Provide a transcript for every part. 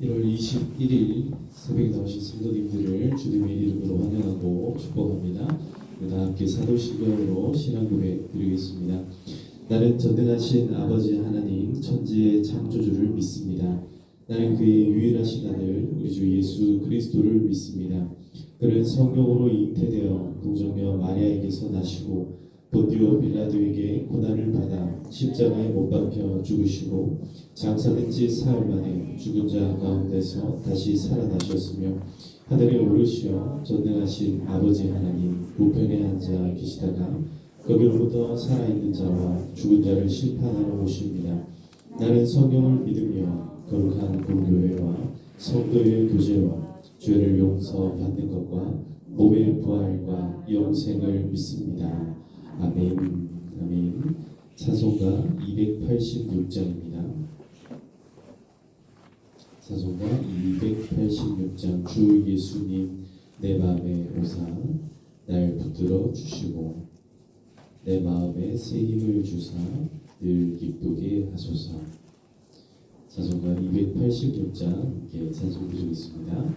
1월 21일 새벽에 나오신 성도님들을 주님의 이름으로 환영하고 축복합니다. 다 함께 사도신경으로 신앙 고백 드리겠습니다. 나는 전능하신 아버지 하나님 천지의 창조주를 믿습니다. 나는 그의 유일하신 아들 우리 주 예수 그리스도를 믿습니다. 그는 성령으로 잉태되어 동정녀 마리아에게서 나시고 본디오 빌라도에게 고난을 받아 십자가에 못 박혀 죽으시고 장사된 지 사흘 만에 죽은 자 가운데서 다시 살아나셨으며 하늘에 오르시어 전능하신 아버지 하나님 우편에 앉아 계시다가 거기로부터 살아있는 자와 죽은 자를 심판하러 오십니다. 나는 성경을 믿으며 거룩한 공교회와 성도의 교제와 죄를 용서받는 것과 몸의 부활과 영생을 믿습니다. 아멘. 아멘. 찬송가 286장입니다. 찬송가 286장. 주 예수님 내 맘에 오사 날 붙들어 주시고 내 마음에 새 힘을 주사 늘 기쁘게 하소서. 찬송가 286장 함께 찬송 드리겠습니다.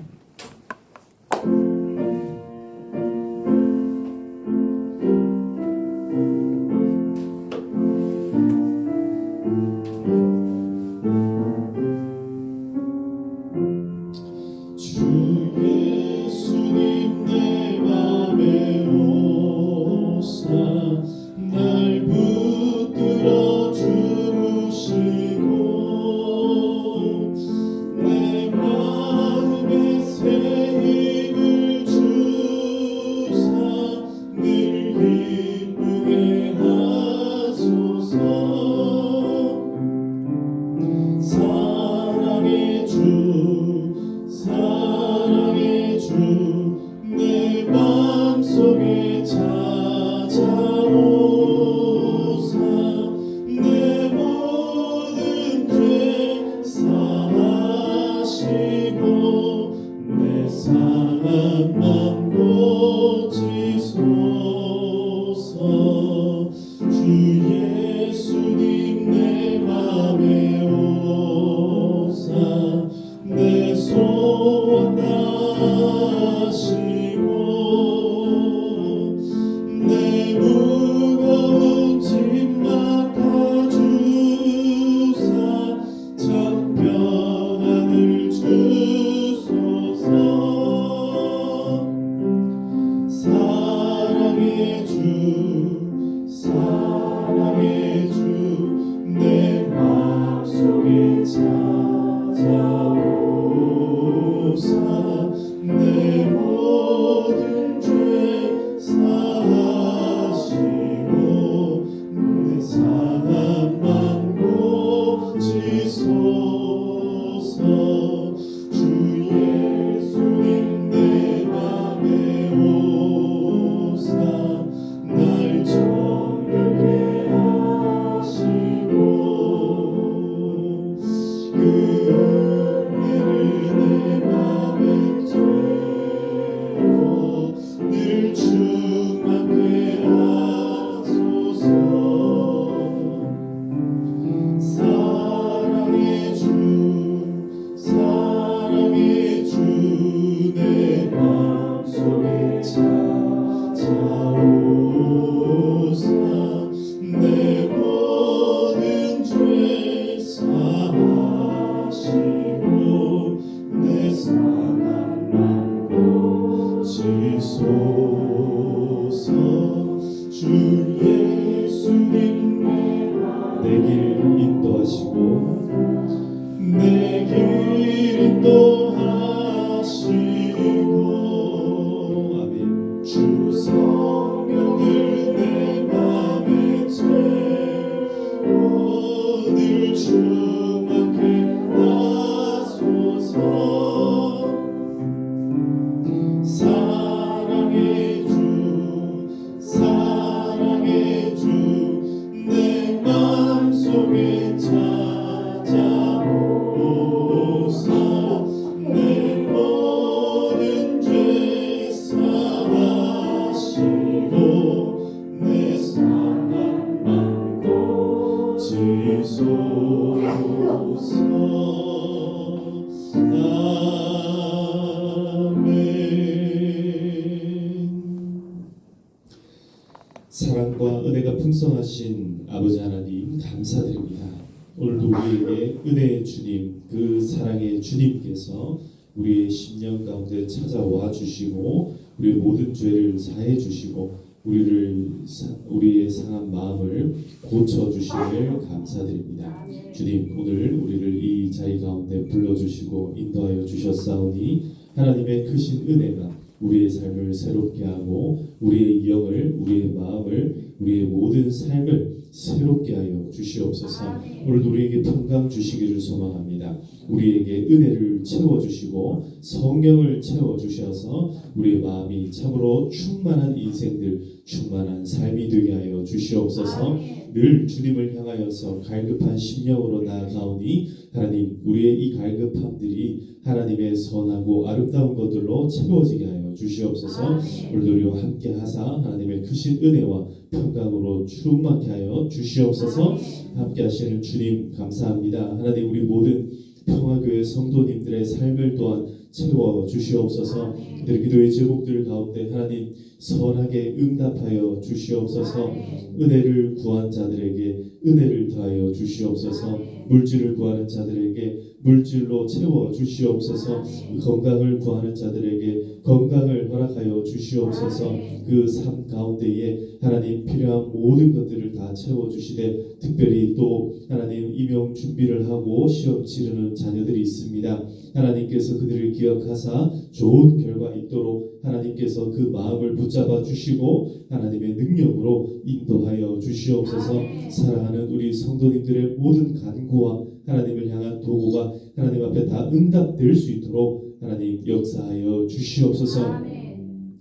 오늘도 우리에게 은혜의 주님, 그 사랑의 주님께서 우리의 심령 가운데 찾아와 주시고 우리의 모든 죄를 사해 주시고 우리의 상한 마음을 고쳐 주시길 감사드립니다. 주님, 오늘 우리를 이 자리 가운데 불러 주시고 인도하여 주셨사오니 하나님의 크신 은혜가 우리의 삶을 새롭게 하고 우리의 영을, 우리의 마음을, 우리의 모든 삶을 새롭게 하여 주시옵소서. 오늘도 우리에게 평강 주시기를 소망합니다. 우리에게 은혜를 채워주시고 성령을 채워주셔서 우리의 마음이 참으로 충만한 인생들, 충만한 삶이 되게 하여 주시옵소서. 늘 주님을 향하여서 갈급한 심령으로 나아가오니 하나님, 우리의 이 갈급함들이 하나님의 선하고 아름다운 것들로 채워지게 하여 주시옵소서. 오늘도 우리와 함께 하사 하나님의 크신 은혜와 평강으로 충만케 하여 주시옵소서. 함께 하시는 주님 감사합니다. 하나님, 우리 모든 평화교회 성도님들의 삶을 또한 채워 주시옵소서. 그들의 기도의 제목들 가운데 하나님 선하게 응답하여 주시옵소서. 은혜를 구한 자들에게 은혜를 더하여 주시옵소서. 물질을 구하는 자들에게 물질로 채워 주시옵소서. 건강을 구하는 자들에게 건강을 허락하여 주시옵소서. 그 삶 가운데에 하나님 필요한 모든 것들을 다 채워 주시되 특별히 또 하나님 임용 준비를 하고 시험 치르는 자녀들이 있습니다. 하나님께서 그들을 기억하사 좋은 결과 있도록 하나님께서 그 마음을 붙잡아 주시고 하나님의 능력으로 인도하여 주시옵소서. 사랑하는 우리 성도님들의 모든 간구와 하나님을 향한 도구가 하나님 앞에 다 응답될 수 있도록 하나님 역사하여 주시옵소서.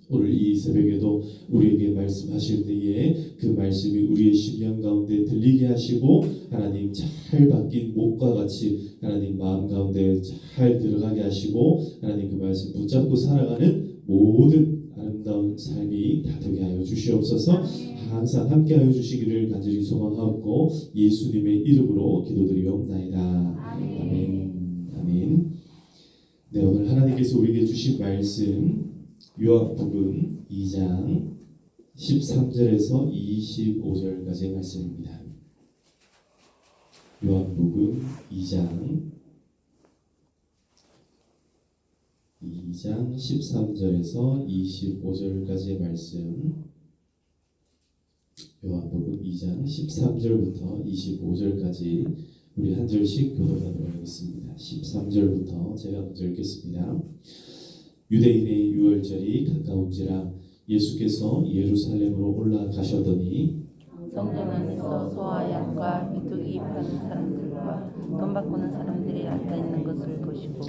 오늘 이 새벽에도 우리에게 말씀하실 때에 그 말씀이 우리의 심령 가운데 들리게 하시고 하나님 잘 박힌 목과 같이 하나님 마음 가운데 잘 들어가게 하시고 하나님 그 말씀 붙잡고 살아가는 모든 아름다운 삶이 다 되게 하여 주시옵소서. 항상 함께하여 주시기를 간절히 소망하고 예수님의 이름으로 기도드리옵나이다. 아멘. 아멘. 네, 오늘 하나님께서 우리에게 주신 말씀 요한복음 2장 13절에서 25절까지의 말씀입니다. 요한복음 2장 13절에서 25절까지의 말씀. 요한복음 2장 13절부터 25절까지 우리 한 절씩 교독하도록 하겠습니다. 13절부터 제가 먼저 읽겠습니다. 유대인의 유월절이 가까운지라 예수께서 예루살렘으로 올라가셨더니 성전 안에서 소와 양과 비둘기 파는 사람들과 돈 바꾸는 사람들이 앉아 있는 것을 보시고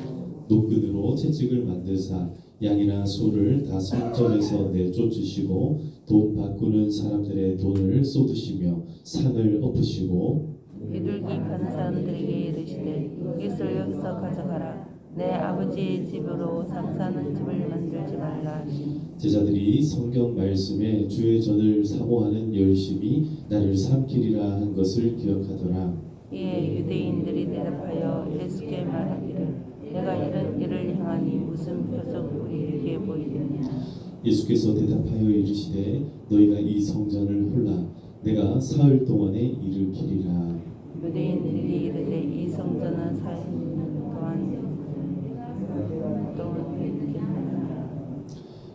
노끈으로 채찍을 만드사 양이나 소를 다 성전에서 내쫓으시고 돈 바꾸는 사람들의 돈을 쏟으시며 상을 엎으시고 비둘기 파는 사람들에게 이르시되 이것을 여기서 가져가라. 내 아버지의 집으로 상사하는 집을 만들지 말라 하시니 제자들이 성경 말씀에 주의 전을 사모하는 열심이 나를 삼키리라 한 것을 기억하더라. 이에 유대인들이 대답하여 예수께 말하기를 내가 이런 일을 행하니 무슨 표적 우리에게 보이느냐. 예수께서 대답하여 이르시되 너희가 이 성전을 홀라 내가 사흘 동안에 일으키리라. 유대인들이 이르되 이 성전은 사흘 동안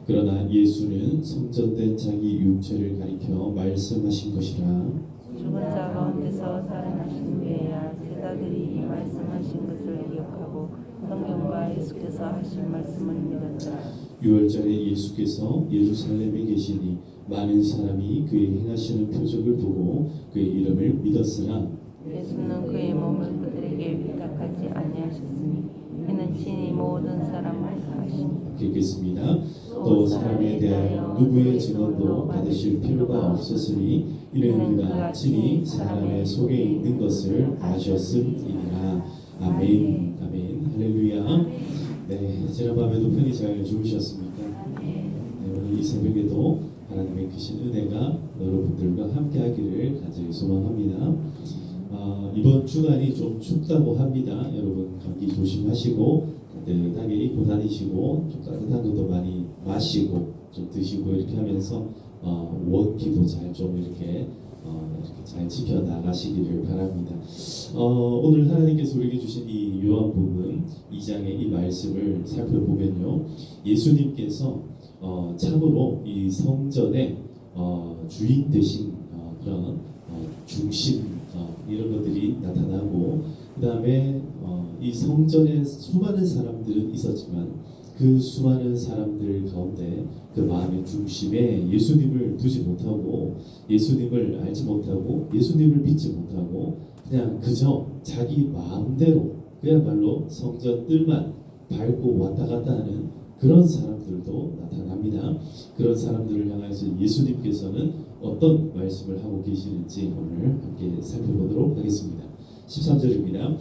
그러나 예수는 성전된 자기 육체를 가리켜 말씀하신 것이라. 죽은 자 가운데서 살아나신 후에야 제자들이 이 말씀하신 것을 기억하고 성경과 예수께서 하신 말씀을 믿었더라. 유월절에 예수께서 예루살렘에 계시니 많은 사람이 그의 행하시는 표적을 보고 그의 이름을 믿었으나 예수는 그의 몸을 그들에게 위탁하지 아니하셨으니 이는 친히 모든 사람을 사하시니 읽겠습니다. 또 사람에 대하여 누구의 증언도 받으실 필요가 없었으니 이는 그가 친히 사람의 속에 있는 것을 아셨음이니라. 아멘. 아멘. 할렐루야. 네, 지난밤에도 편히 잘 주무셨습니까? 네, 오늘 이 새벽에도 하나님의 크신 은혜가 여러분들과 함께하기를 간절히 소망합니다. 이번 주간이 좀 춥다고 합니다. 여러분 감기 조심하시고 따뜻하게 입고 다니시고 좀 따뜻한 것도 많이 마시고 좀 드시고 이렇게 하면서 원기도 잘 좀 이렇게 이렇게 잘 지켜 나가시기를 바랍니다. 오늘 하나님께서 우리에게 주신 이 요한복음 2장의 이 말씀을 살펴보면요, 예수님께서 참으로 이 성전의 주인 되신 그런 중심 이런 것들이 나타나고, 그 다음에 이 성전에 수많은 사람들은 있었지만 그 수많은 사람들 가운데 그 마음의 중심에 예수님을 두지 못하고, 예수님을 알지 못하고, 예수님을 믿지 못하고, 그냥 그저 자기 마음대로 그야말로 성전 뜰만 밟고 왔다 갔다 하는 그런 사람들도 나타납니다. 그런 사람들을 향해서 예수님께서는 어떤 말씀을 하고 계시는지 오늘 함께 살펴보도록 하겠습니다. 13절입니다.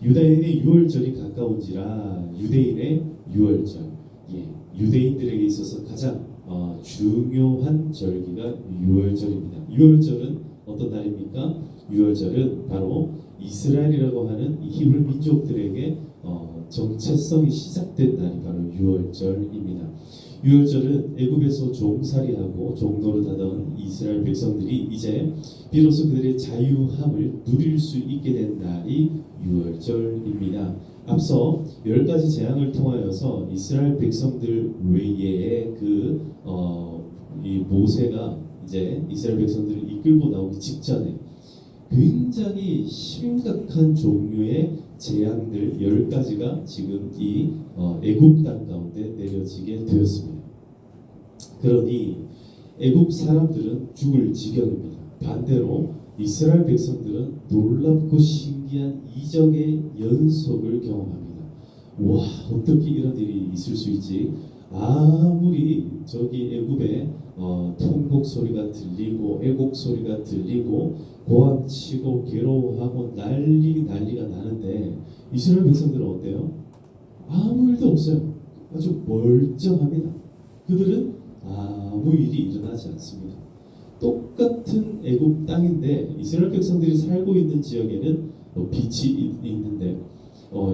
유다인의 유월절이 가까운지라. 유대인의 유월절, 유대인들에게 있어서 가장 중요한 절기가 유월절입니다. 유월절은 어떤 날입니까? 유월절은 바로 이스라엘이라고 하는 이 히브리 민족들에게 정체성이 시작된 날이 바로 유월절입니다. 유월절은 애굽에서 종살이하고 종노릇하던 이스라엘 백성들이 이제 비로소 그들의 자유함을 누릴 수 있게 된 날이 유월절입니다. 앞서 10가지 재앙을 통하여서 이스라엘 백성들 외에 이 모세가 이제 이스라엘 백성들을 이끌고 나오기 직전에 굉장히 심각한 종류의 재앙들 10가지가 지금 이 애굽 땅 가운데 내려지게 되었습니다. 그러니 애굽 사람들은 죽을 지경입니다. 반대로 이스라엘 백성들은 놀랍고 신기한 이적의 연속을 경험합니다. 와, 어떻게 이런 일이 있을 수 있지? 아무리 저기 애굽에 통곡 소리가 들리고 애곡 소리가 들리고 고함치고 괴로워하고 난리가 나는데 이스라엘 백성들은 어때요? 아무 일도 없어요. 아주 멀쩡합니다. 그들은 아무 일이 일어나지 않습니다. 똑같은 애굽 땅인데 이스라엘 백성들이 살고 있는 지역에는 빛이 있는데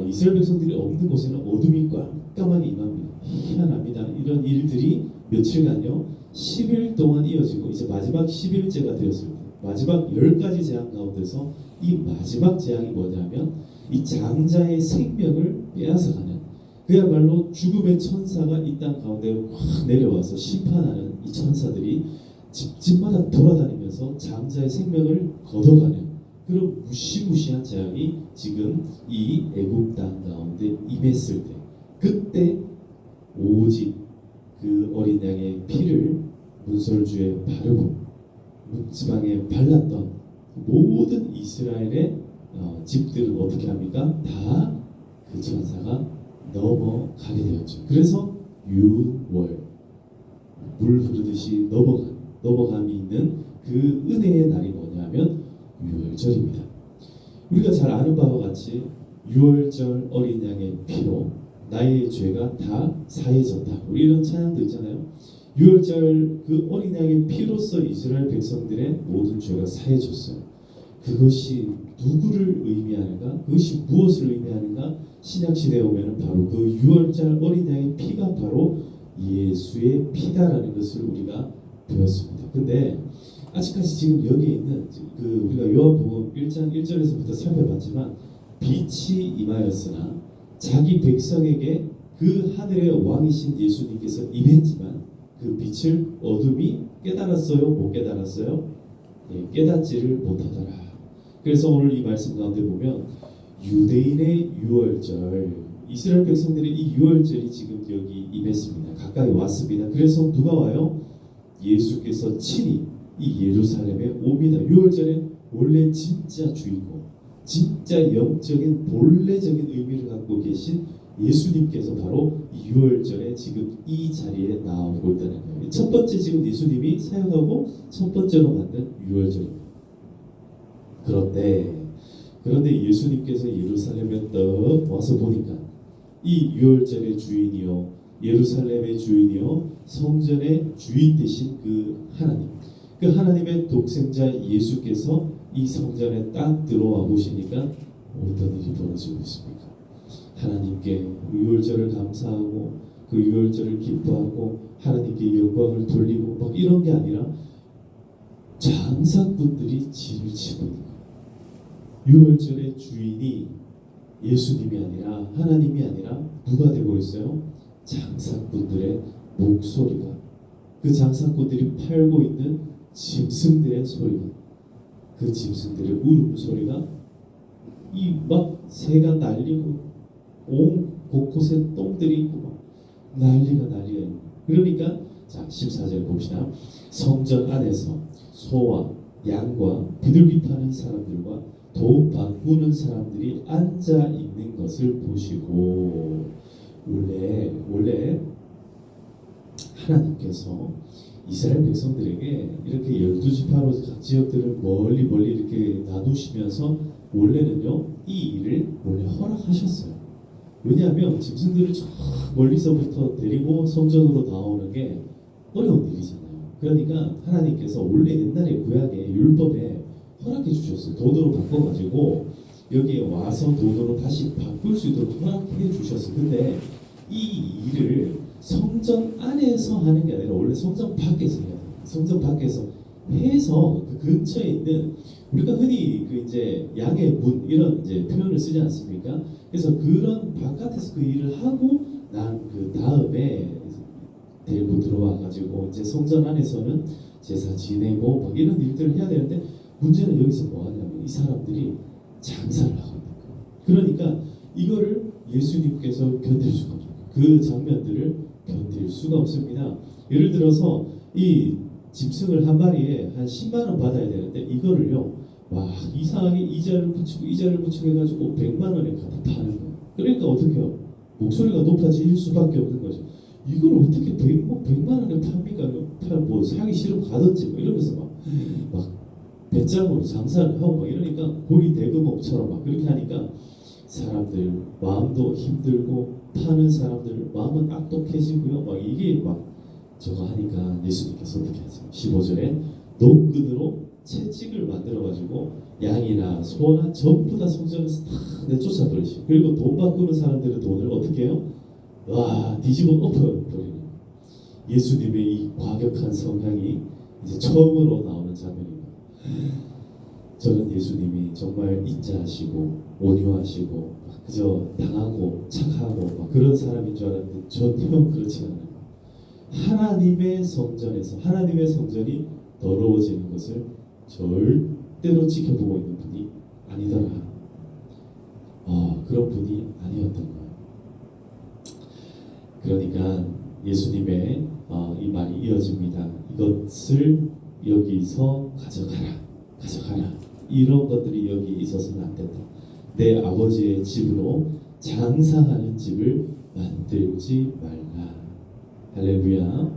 이스라엘 백성들이 없는 곳에는 어둠이 깜깜하게 임합니다. 희한합니다. 이런 일들이 며칠간요 10일 동안 이어지고 이제 마지막 10일째가 되었을 때 마지막 10가지 재앙 가운데서 이 마지막 재앙이 뭐냐면 이 장자의 생명을 빼앗아가는, 그야말로 죽음의 천사가 이 땅 가운데 확 내려와서 심판하는 이 천사들이 집집마다 돌아다니면서 장자의 생명을 걷어가는 그런 무시무시한 재앙이 지금 이 애굽 땅 가운데 임했을 때, 그때 오직 그 어린 양의 피를 문설주에 바르고 문지방에 발랐던 모든 이스라엘의 집들은 어떻게 합니까? 다 그 천사가 넘어가게 되었죠. 그래서 유월, 물 흐르듯이 넘어감이 있는 그 은혜의 날이 뭐냐면 유월절입니다. 우리가 잘 아는 바와 같이 유월절 어린 양의 피로 나의 죄가 다 사해졌다, 우리 이런 찬양도 있잖아요. 유월절 그 어린 양의 피로써 이스라엘 백성들의 모든 죄가 사해졌어요. 그것이 누구를 의미하는가? 그것이 무엇을 의미하는가? 신약시대에 오면 바로 그 유월절 어린 양의 피가 바로 예수의 피다라는 것을 우리가 배웠습니다. 근데 아직까지 지금 여기에 있는 우리가 요한복음 1장 1절에서부터 살펴봤지만 빛이 임하였으나 자기 백성에게 그 하늘의 왕이신 예수님께서 임했지만 그 빛을 어둠이 깨달았어요? 못 깨달았어요? 깨닫지를 못하더라. 그래서 오늘 이 말씀 가운데 보면 유대인의 유월절, 이스라엘 백성들의 이 유월절이 지금 여기 임했습니다. 가까이 왔습니다. 그래서 누가 와요? 예수께서 친히 이 예루살렘에 옵니다. 유월절에 원래 진짜 주인공, 진짜 영적인 본래적인 의미를 갖고 계신 예수님께서 바로 이 유월절에 지금 이 자리에 나오고 있다는 거예요. 첫 번째 지금 예수님이 사역하고 첫 번째로 만든 유월절입니다. 그런데 예수님께서 예루살렘에 떡 와서 보니까 이 유월절의 주인이요, 예루살렘의 주인이요, 성전의 주인 되신 그 하나님의 독생자 예수께서 이 성전에 딱 들어와 보시니까 어떤 일이 벌어지고 있습니까? 하나님께 유월절을 감사하고 그 유월절을 기뻐하고 하나님께 영광을 돌리고 막 이런 게 아니라 장사꾼들이 진을 치고 있는 거예요. 유월절의 주인이 예수님이 아니라 하나님이 아니라 누가 되고 있어요? 장사꾼들의 목소리가, 그 장사꾼들이 팔고 있는 짐승들의 소리가, 그 짐승들의 울음소리가 이 막 새가 날리고 온 곳곳에 똥들이 있고 막 난리가. 그러니까 자 14절 봅시다. 성전 안에서 소와 양과 비둘기 파는 사람들과 돈 바꾸는 사람들이 앉아 있는 것을 보시고, 원래 하나님께서 이스라엘 백성들에게 이렇게 12지파로 각 지역들을 멀리 이렇게 나누시면서 원래는요 이 일을 원래 허락하셨어요. 왜냐하면 짐승들을 저 멀리서부터 데리고 성전으로 나오는 게 어려운 일이잖아요. 그러니까 하나님께서 원래 옛날에 구약의 율법에 허락해 주셨어요. 돈으로 바꿔가지고 여기에 와서 돈으로 다시 바꿀 수 있도록 허락해 주셨어요. 근데 이 일을 성전 안에서 하는 게 아니라 원래 성전 밖에서 해야 돼요. 성전 밖에서 해서 그 근처에 있는, 우리가 흔히 그 이제 양의 문 이런 이제 표현을 쓰지 않습니까? 그래서 그런 바깥에서 그 일을 하고 난 그 다음에 데리고 들어와 가지고 이제 성전 안에서는 제사 지내고 막 이런 일들을 해야 되는데, 문제는 여기서 뭐 하냐면 이 사람들이 장사를 하고 있는 거예요. 그러니까 이거를 예수님께서 견딜 수가 없어요. 그 장면들을 견딜 수가 없습니다. 예를 들어서 이 짐승을 한 마리에 한 10만 원 받아야 되는데 이거를요 와 이상하게 이자를 붙이고 해가지고 100만 원에 갖다 파는 거예요. 그러니까 어떻게 해요? 목소리가 높아질 수밖에 없는 거죠. 이걸 어떻게 100만 원에 팝니까? 뭐 사기 싫으면 가든지 뭐 이러면서 막 배짱으로 장사를 하고 막 이러니까 고리 대금업처럼 막 그렇게 하니까 사람들 마음도 힘들고 파는 사람들 마음은 악독해지고요. 막 이게 막 저거 하니까 예수님께서 어떻게 하세요? 15절에 노끈으로 채찍을 만들어가지고 양이나 소나 전부 다 성전에서 다 내쫓아 버리시고, 그리고 돈 바꾸는 사람들의 돈을 어떻게 해요? 와 뒤집어 엎어버리는, 예수님의 이 과격한 성향이 이제 처음으로 나오는 장면입니다. 저는 예수님이 정말 인자하시고 온유하시고 그저 당하고 착하고 막 그런 사람인 줄 알았는데 전혀 그렇지 않아요. 하나님의 성전이 더러워지는 것을 절대로 지켜보고 있는 분이 아니더라. 그런 분이 아니었던 거예요. 그러니까 예수님의 이 말이 이어집니다. 이것을 여기서 가져가라. 이런 것들이 여기 있어서는 안 된다. 내 아버지의 집으로 장사하는 집을 만들지 말라. 할렐루야.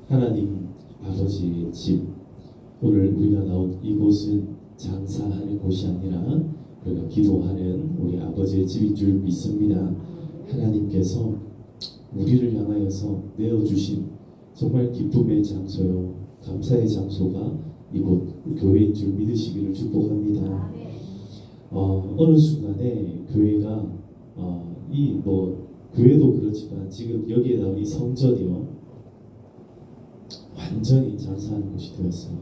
하나님 아버지의 집, 오늘 우리가 나온 이곳은 장사하는 곳이 아니라 우리가 기도하는 우리 아버지의 집인 줄 믿습니다. 하나님께서 우리를 향하여서 내어주신 정말 기쁨의 장소요, 감사의 장소가 이곳 교회인 줄 믿으시기를 축복합니다. 어느 순간에 교회가 교회도 그렇지만 지금 여기에 나온 이 성전이요 완전히 장사하는 곳이 되었어요.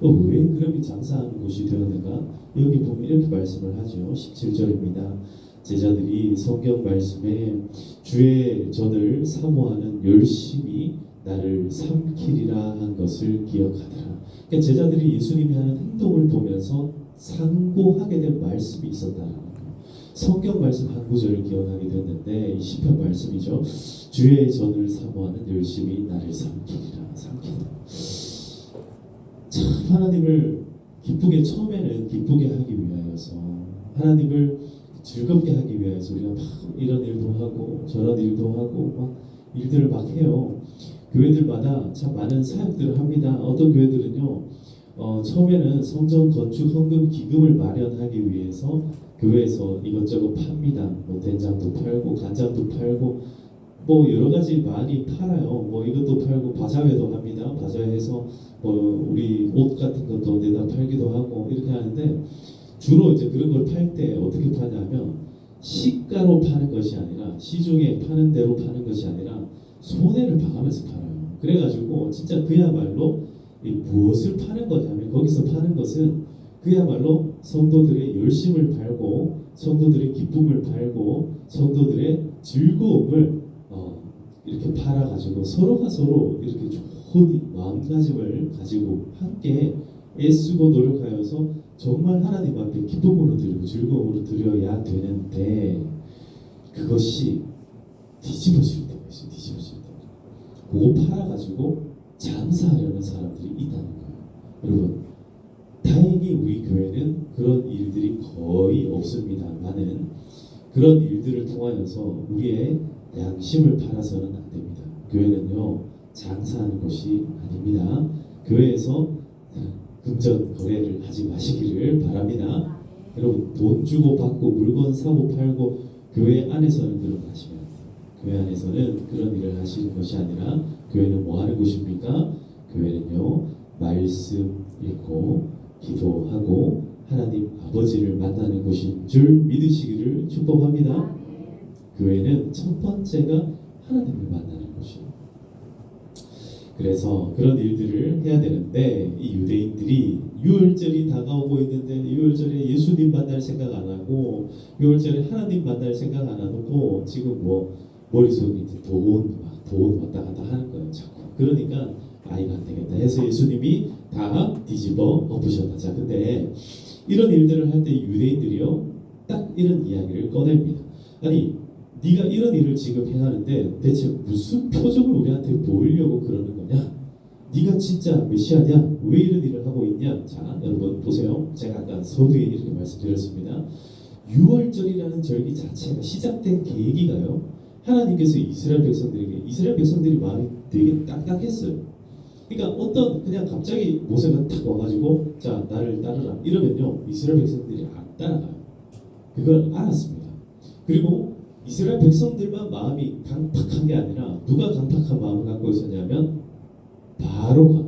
왜 그렇게 장사하는 곳이 되었는가? 여기 보면 이렇게 말씀을 하죠. 17절입니다. 제자들이 성경 말씀에 주의 전을 사모하는 열심히 나를 삼키리라 한 것을 기억하더라. 그러니까 제자들이 예수님이 하는 행동을 보면서 상고하게 된 말씀이 있었다는 거예요. 성경 말씀 한 구절을 기억하게 됐는데 이 시편 말씀이죠. 주의 전을 사모하는 열심히 나를 삼키리라. 참 하나님을 처음에는 기쁘게 하기 위하여서, 하나님을 즐겁게 하기 위해서 우리가 막 이런 일도 하고 저런 일도 하고 막 일들을 막 해요. 교회들마다 참 많은 사역들을 합니다. 어떤 교회들은요 처음에는 성전 건축 헌금 기금을 마련하기 위해서 교회에서 이것저것 팝니다. 뭐 된장도 팔고 간장도 팔고 뭐 여러 가지 많이 팔아요. 뭐 이것도 팔고 바자회도 합니다. 바자회에서 뭐 우리 옷 같은 것도 내다 팔기도 하고 이렇게 하는데, 주로 이제 그런 걸 팔 때 어떻게 파냐면 시가로 파는 것이 아니라, 시중에 파는 대로 파는 것이 아니라 손해를 봐가면서 팔아요. 그래가지고 진짜 그야말로 이 무엇을 파는 거냐면 거기서 파는 것은 그야말로 성도들의 열심을 팔고 성도들의 기쁨을 팔고 성도들의 즐거움을 이렇게 팔아가지고 서로가 서로 이렇게 좋은 마음가짐을 가지고 함께 애쓰고 노력하여서 정말 하나님 앞에 기쁨으로 드리고 즐거움으로 드려야 되는데 그것이 뒤집어질 때가 있어요. 뒤집어질 때. 그거 팔아가지고 장사하려는 사람들이 있다는 거예요. 여러분, 다행히 우리 교회는 그런 일들이 거의 없습니다만은 그런 일들을 통하여서 우리의 양심을 팔아서는 안 됩니다. 교회는요 장사하는 곳이 아닙니다. 교회에서 금전 거래를 하지 마시기를 바랍니다. 여러분, 돈 주고 받고 물건 사고 팔고 교회 안에서는 그런 거 하시면 안 돼요. 교회 안에서는 그런 일을 하시는 것이 아니라 교회는 뭐 하는 곳입니까? 교회는요 말씀 읽고 기도하고 하나님 아버지를 만나는 곳인 줄 믿으시기를 축복합니다. 교회는 첫 번째가 하나님을 만나는 곳이에요. 그래서 그런 일들을 해야 되는데 이 유대인들이 유월절이 다가오고 있는데 유월절에 예수님 만날 생각 안 하고 유월절에 하나님 만날 생각 안 하고 지금 뭐 머릿속에 돈 왔다 갔다 하는 거예요. 자꾸. 그러니까 이거 안 되겠다 해서 예수님이 다 뒤집어 엎으셨다. 자, 근데 이런 일들을 할 때 유대인들이요 딱 이런 이야기를 꺼냅니다. 아니, 네가 이런 일을 지금 행하는데 대체 무슨 표정을 우리한테 보이려고 그러는 거냐? 네가 진짜 메시아냐? 왜 이런 일을 하고 있냐? 자, 여러분 보세요. 제가 아까 서두에 이렇게 말씀드렸습니다. 유월절이라는 절기 자체가 시작된 계기가요. 하나님께서 이스라엘 백성들이 마음이 되게 딱딱했어요. 그러니까 어떤 그냥 갑자기 모세가 탁 와가지고 자 나를 따르라 이러면요 이스라엘 백성들이 안 따라가요. 그걸 알았습니다. 그리고 이스라엘 백성들만 마음이 강팍한 게 아니라 누가 강팍한 마음을 갖고 있었냐면 바로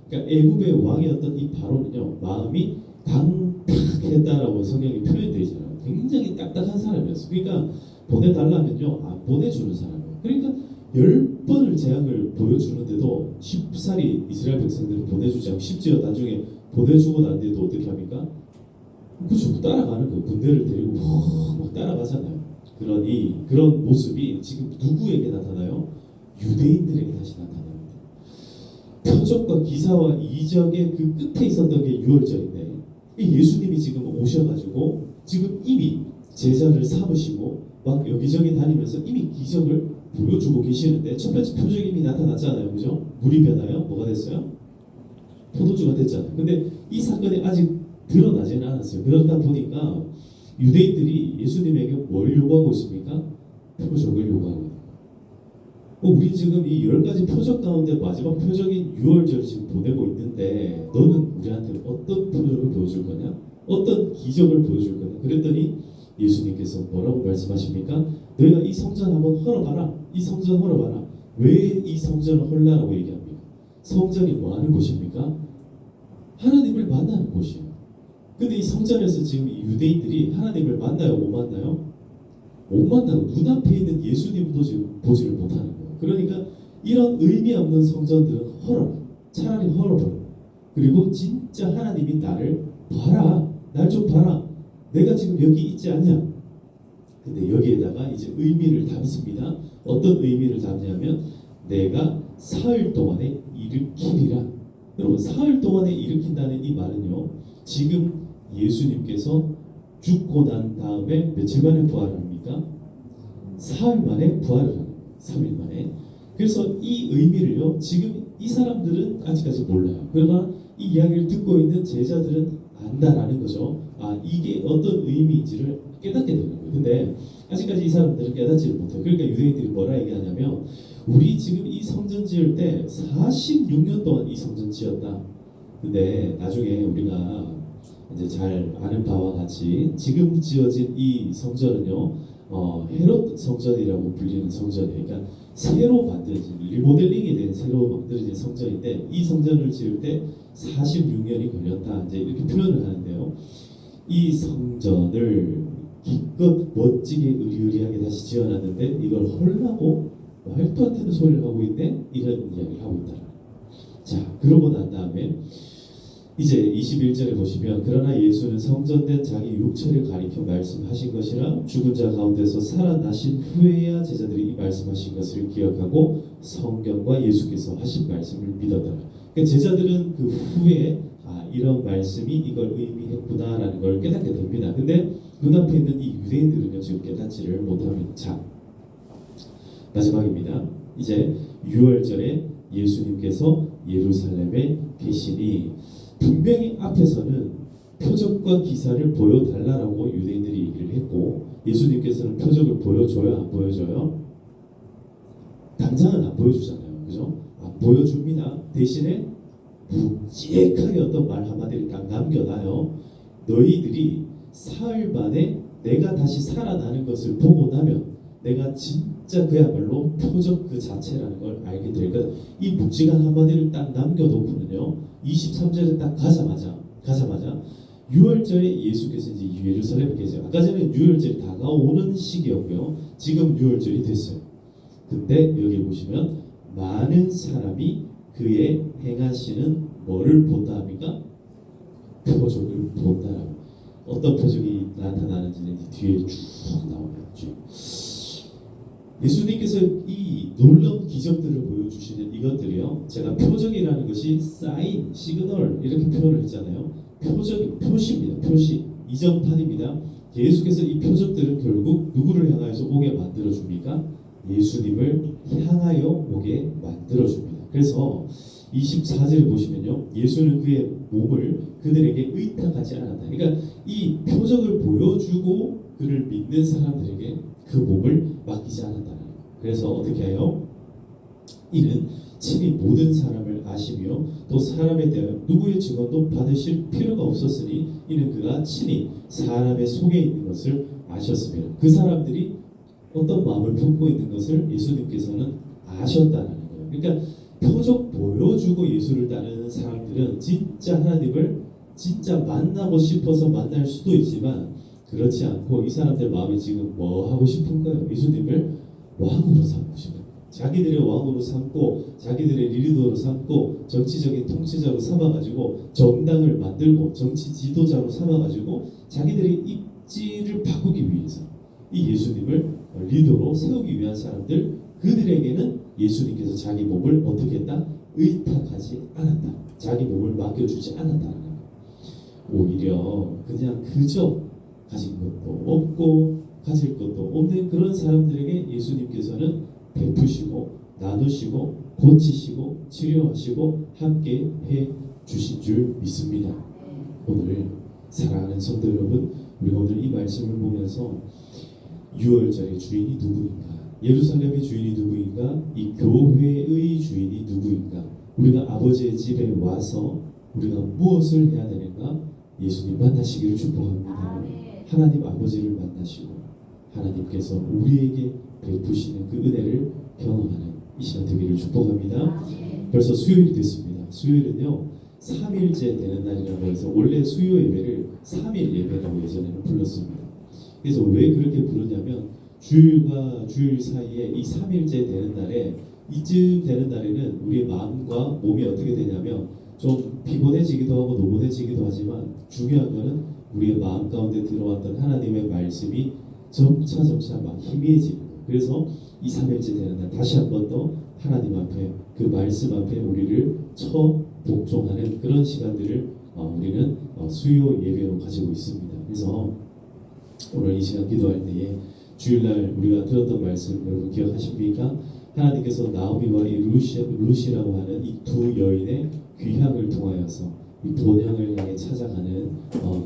그러니까 애굽의 왕이었던 이 바로는요 마음이 강팍했다라고 성경이 표현되어 있잖아요. 굉장히 딱딱한 사람이었어요. 그러니까 보내달라면요 안 보내주는 사람이에요. 그러니까 10번을 재앙을 보여주는데도 쉽사리 이스라엘 백성들을 보내주지 않고 심지어 나중에 보내주고 난 뒤에도 어떻게 합니까? 그죠, 따라가는 거예요. 군대를 데리고 막 따라가잖아요. 그러니 그런 모습이 지금 누구에게 나타나요? 유대인들에게 다시 나타납니다. 표적과 기사와 이적의 그 끝에 있었던 게 유월절인데 예수님이 지금 오셔가지고 지금 이미 제자를 삼으시고 막 여기저기 다니면서 이미 기적을 보여주고 계시는데 첫 번째 표적이 이미 나타났잖아요. 그죠? 물이 변하여 뭐가 됐어요? 포도주가 됐잖아요. 근데 이 사건이 아직 드러나지는 않았어요. 그러다 보니까 유대인들이 예수님에게 뭘 요구하고 있습니까? 표적을 요구하고 있는 거예요. 우리 지금 이 10가지 표적 가운데 마지막 표적인 유월절을 지금 보내고 있는데 너는 우리한테 어떤 표적을 보여줄 거냐? 어떤 기적을 보여줄 거냐? 그랬더니 예수님께서 뭐라고 말씀하십니까? 너희가 이 성전 한번 헐어봐라. 이 성전 헐어봐라. 왜 이 성전을 헐라라고 얘기합니까? 성전이 뭐 하는 곳입니까? 하나님을 만나는 곳이에요. 근데 이 성전에서 지금 이 유대인들이 하나님을 만나요? 못 만나요? 못 만나고 눈앞에 있는 예수님도 지금 보지를 못하는 거예요. 그러니까 이런 의미 없는 성전들은 헐어라. 차라리 헐어버려. 그리고 진짜 하나님이 나를 봐라. 날 좀 봐라. 내가 지금 여기 있지 않냐? 근데 여기에다가 이제 의미를 담습니다. 어떤 의미를 담냐면 내가 사흘 동안에 일으키리라. 여러분, 사흘 동안에 일으킨다는 이 말은요. 지금 예수님께서 죽고 난 다음에 며칠 만에 부활을 합니까? 사흘 만에 부활을 합니다. 3일 만에. 그래서 이 의미를요. 지금 이 사람들은 아직까지 몰라요. 그러나 이 이야기를 듣고 있는 제자들은 안다라는 거죠. 이게 어떤 의미인지를 깨닫게 되는 거예요. 근데 아직까지 이 사람들은 깨닫지를 못해요. 그러니까 유대인들이 뭐라 얘기하냐면 우리 지금 이 성전 지을 때 46년 동안 이 성전 지었다. 근데 나중에 우리가 이제 잘 아는 바와 같이 지금 지어진 이 성전은요 헤롯 성전이라고 불리는 성전이에요. 그러니까 새로 만들어진 리모델링이 된 새로 만들어진 성전인데 이 성전을 지을 때 46년이 걸렸다. 이제 이렇게 표현을 하는데요. 이 성전을 기껏 멋지게 의리의리하게 다시 지어놨는데 이걸 헐라고 말도 안 되는 소리를 하고 있네. 이런 이야기를 하고 있다. 자, 그러고 난 다음에 이제 21절에 보시면 그러나 예수는 성전된 자기 육체를 가리켜 말씀하신 것이라 죽은 자 가운데서 살아나신 후에야 제자들이 이 말씀하신 것을 기억하고 성경과 예수께서 하신 말씀을 믿었더라. 그러니까 제자들은 그 후에 이런 말씀이 이걸 의미했구나라는 걸 깨닫게 됩니다. 근데 눈앞에 있는 이 유대인들은요 지금 깨닫지를 못합니다. 자, 마지막입니다. 이제 6월절에 예수님께서 예루살렘에 계시니 분명히 앞에서는 표적과 기사를 보여달라고 유대인들이 얘기를 했고 예수님께서는 표적을 보여줘요? 안 보여줘요? 당장은 안 보여주잖아요. 그죠? 안 보여줍니다. 대신에 묵직하게 어떤 말 한마디를 딱 남겨놔요. 너희들이 사흘 만에 내가 다시 살아나는 것을 보고 나면 내가 진짜 그야말로 표적 그 자체라는 걸 알게 될 거다. 이 묵직한 한마디를 딱 남겨놓고는요 23절에 딱 가자마자 6월절에 예수께서 이제 예루살렘에 계세요. 아까 전에 6월절이 다가오는 시기였고요. 지금 6월절이 됐어요. 근데 여기 보시면 많은 사람이 그의 행하시는 뭐를 본다 합니까? 표적을 본다. 어떤 표적이 나타나는지는 뒤에 쭉 나옵니다. 예수님께서 이 놀라운 기적들을 보여주시는 이것들이요. 제가 표적이라는 것이 사인, 시그널 이렇게 표현을 했잖아요. 표적이 표시입니다. 표시, 이정판입니다. 예수께서 이 표적들은 결국 누구를 향하여서 오게 만들어줍니까? 예수님을 향하여 오게 만들어줍니다. 그래서 24절을 보시면요. 예수는 그의 몸을 그들에게 의탁하지 않았다. 그러니까 이 표적을 보여주고 그를 믿는 사람들에게 그 몸을 맡기지 않았다는 거예요. 그래서 어떻게 해요? 이는 친히 모든 사람을 아시며 또 사람에 대한 누구의 증언도 받으실 필요가 없었으니 이는 그가 친히 사람의 속에 있는 것을 아셨으며 그 사람들이 어떤 마음을 품고 있는 것을 예수님께서는 아셨다는 거예요. 그러니까 표적 보여주고 예수를 따르는 사람들은 진짜 하나님을 진짜 만나고 싶어서 만날 수도 있지만 그렇지 않고 이 사람들 마음에 지금 뭐 하고 싶은 거예요? 예수님을 왕으로 삼고 싶은 거예요. 자기들의 왕으로 삼고 자기들의 리더로 삼고 정치적인 통치자로 삼아가지고 정당을 만들고 정치 지도자로 삼아가지고 자기들의 입지를 바꾸기 위해서 이 예수님을 리더로 세우기 위한 사람들 그들에게는 예수님께서 자기 몸을 어떻게 했다? 의탁하지 않았다. 자기 몸을 맡겨주지 않았다는 거예요. 오히려 그냥 그저 가진 것도 없고 가질 것도 없는 그런 사람들에게 예수님께서는 베푸시고 나누시고 고치시고 치료하시고 함께 해 주신 줄 믿습니다. 오늘 사랑하는 성도 여러분, 우리가 오늘 이 말씀을 보면서 6월절의 주인이 누구인가? 예루살렘의 주인이 누구인가? 이 교회의 주인이 누구인가? 우리가 아버지의 집에 와서 우리가 무엇을 해야 되는가? 예수님 만나시기를 축복합니다. 하나님 아버지를 만나시고 하나님께서 우리에게 베푸시는 그 은혜를 경험하는 이 시간 되기를 축복합니다. 벌써 수요일이 됐습니다. 수요일은요 3일째 되는 날이라고 해서 원래 수요 예배를 3일 예배라고 예전에는 불렀습니다. 그래서 왜 그렇게 부르냐면 주일과 주일 사이에 이 3일째 되는 날에 이쯤 되는 날에는 우리의 마음과 몸이 어떻게 되냐면 좀 피곤해지기도 하고 노곤해지기도 하지만 중요한 거는 우리의 마음 가운데 들어왔던 하나님의 말씀이 점차 막 희미해지는 거예요. 그래서 이 3일째 되는 날 다시 한 번 더 하나님 앞에 그 말씀 앞에 우리를 복종하는 그런 시간들을 우리는 수요 예배로 가지고 있습니다. 그래서 오늘 이 시간 기도할 때에 주일날 우리가 들었던 말씀 여러분 기억하십니까? 하나님께서 나오미와 이 루시라고 하는 이 두 여인의 귀향을 통하여서 이 본향을 향해 찾아가는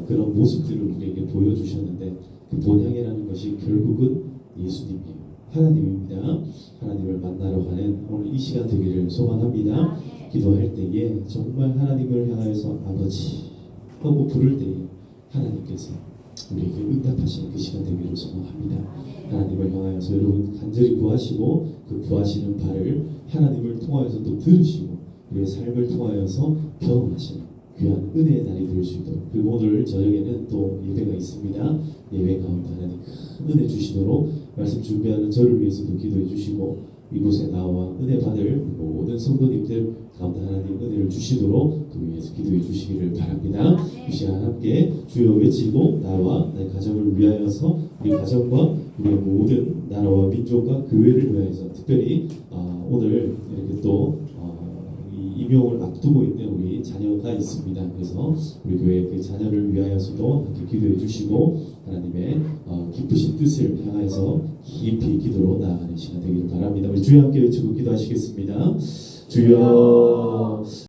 그런 모습들을 우리에게 보여주셨는데 그 본향이라는 것이 결국은 예수님이에요. 하나님입니다. 하나님을 만나러 가는 오늘 이 시간 되기를 소망합니다. 기도할 때에 정말 하나님을 향하여서 아버지 하고 부를 때에 하나님께서 우리에게 응답하시는 그 시간 되기를 소망합니다. 하나님을 향하여서 여러분 간절히 구하시고 그 구하시는 바를 하나님을 통하여서 또 들으시고 우리의 삶을 통하여서 경험하시는 귀한 은혜의 날이 될 수 있도록 그리고 오늘 저녁에는 또 예배가 있습니다. 예배 가운데 하나님 큰 은혜 주시도록 말씀 준비하는 저를 위해서도 기도해 주시고 이곳에 나와 은혜 받을 모든 성도님들 가운데 하나님 은혜를 주시도록 그 위해서 기도해 주시기를 바랍니다. 이 시간 함께 주여 외치고 나와 내 가정을 위하여서 우리 가정과 우리의 모든 나라와 민족과 교회를 위하여서 특별히 오늘 이렇게 또 이 임용을 앞두고 있는 우리 자녀가 있습니다. 그래서 우리 교회 그 자녀를 위하여서도 함께 기도해 주시고 하나님의 기쁘신 뜻을 향하여서 깊이 기도로 나아가는 시간 되기를 바랍니다. 우리 주여 함께 외치고 기도하시겠습니다. 주여